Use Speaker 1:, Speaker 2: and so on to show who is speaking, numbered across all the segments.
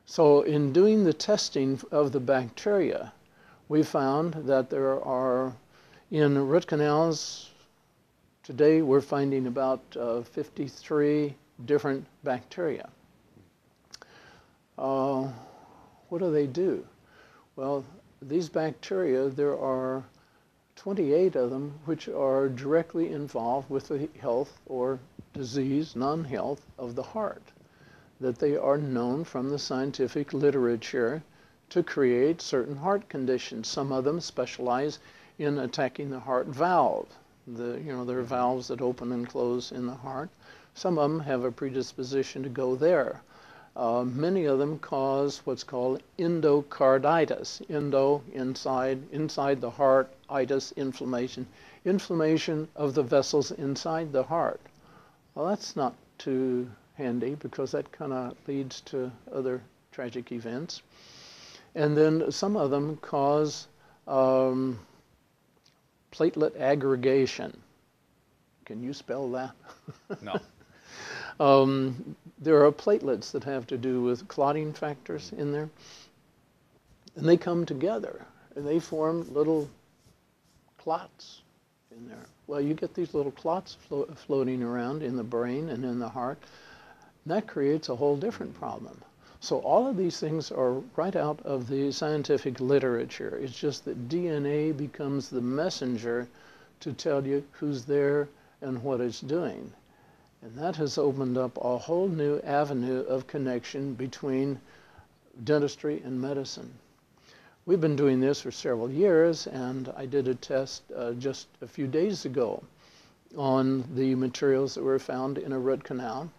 Speaker 1: So in doing the testing of the bacteria, we found that there are, in root canals, today we're finding about 53 different bacteria. What do they do? Well, these bacteria, there are 28 of them which are directly involved with the health or disease, non-health of the heart, that they are known from the scientific literature to create certain heart conditions. Some of them specialize in attacking the heart valve. There are valves that open and close in the heart. Some of them have a predisposition to go there. Many of them cause what's called endocarditis. Endo, inside the heart, itis, inflammation. Inflammation of the vessels inside the heart. Well, that's not too handy because that kind of leads to other tragic events. And then some of them cause platelet aggregation. Can you spell that?
Speaker 2: No.
Speaker 1: There are platelets that have to do with clotting factors in there, and they come together and they form little clots in there. Well, you get these little clots floating around in the brain and in the heart, and that creates a whole different problem. So all of these things are right out of the scientific literature. It's just that DNA becomes the messenger to tell you who's there and what it's doing. And that has opened up a whole new avenue of connection between dentistry and medicine. We've been doing this for several years, and I did a test just a few days ago on the materials that were found in a root canal.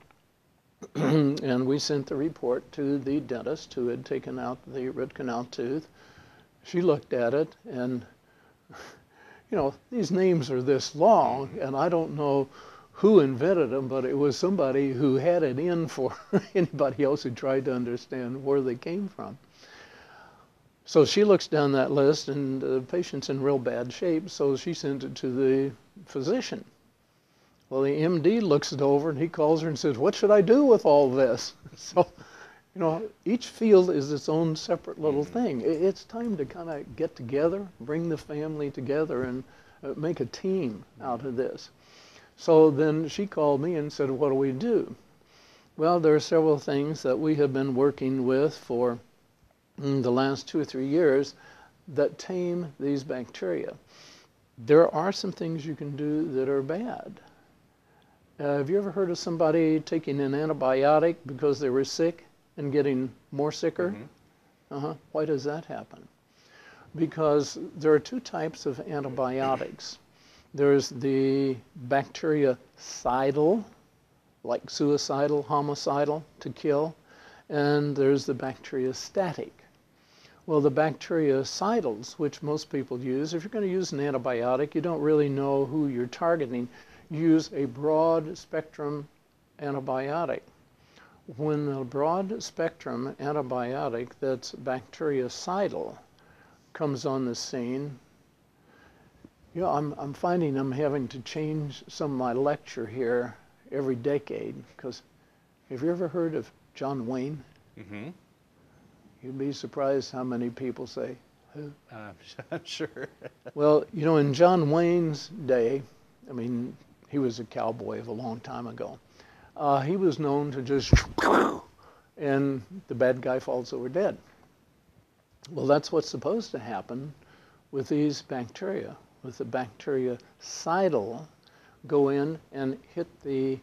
Speaker 1: And we sent the report to the dentist who had taken out the root canal tooth. She looked at it, and these names are this long, and I don't know who invented them, but it was somebody who had it in for anybody else who tried to understand where they came from. So she looks down that list, and the patient's in real bad shape, so she sent it to the physician. Well, the MD looks it over, and he calls her and says, "What should I do with all this?" So, each field is its own separate little thing. It's time to kind of get together, bring the family together, and make a team out of this. So then she called me and said, "What do we do?" Well, there are several things that we have been working with for the last 2 or 3 years that tame these bacteria. There are some things you can do that are bad. Have you ever heard of somebody taking an antibiotic because they were sick and getting more sicker? Why does that happen? Because there are 2 types of antibiotics. There's the bactericidal, like suicidal, homicidal, to kill, and there's the bacteriostatic. Well, the bactericidals, which most people use, if you're going to use an antibiotic, you don't really know who you're targeting. Use a broad spectrum antibiotic. When a broad spectrum antibiotic that's bactericidal comes on the scene, I'm finding I'm having to change some of my lecture here every decade, because have you ever heard of John Wayne? You'd be surprised how many people say, "Who?"
Speaker 2: I'm sure.
Speaker 1: Well, in John Wayne's day, he was a cowboy of a long time ago. He was known to just, and the bad guy falls over dead. Well, that's what's supposed to happen with these bacteria. With the bactericidal, go in and hit the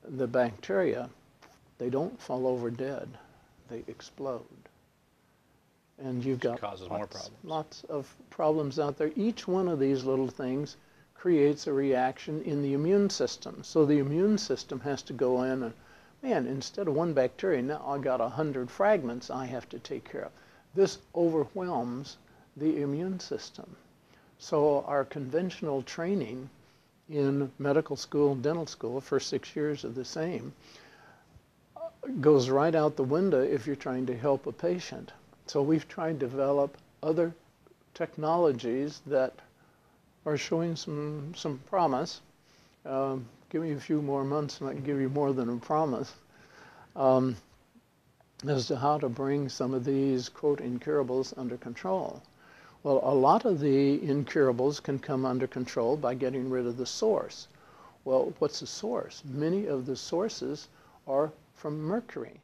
Speaker 1: bacteria. They don't fall over dead. They explode. And you've got
Speaker 2: causes more problems.
Speaker 1: Lots of problems out there. Each one of these little things creates a reaction in the immune system. So the immune system has to go in and, man, instead of 1 bacteria, now I got 100 fragments I have to take care of. This overwhelms the immune system. So our conventional training in medical school, dental school, first 6 years are the same, goes right out the window if you're trying to help a patient. So we've tried to develop other technologies that are showing some promise. Give me a few more months and I can give you more than a promise. as to how to bring some of these, quote, incurables under control. Well, a lot of the incurables can come under control by getting rid of the source. Well, what's the source? Many of the sources are from mercury.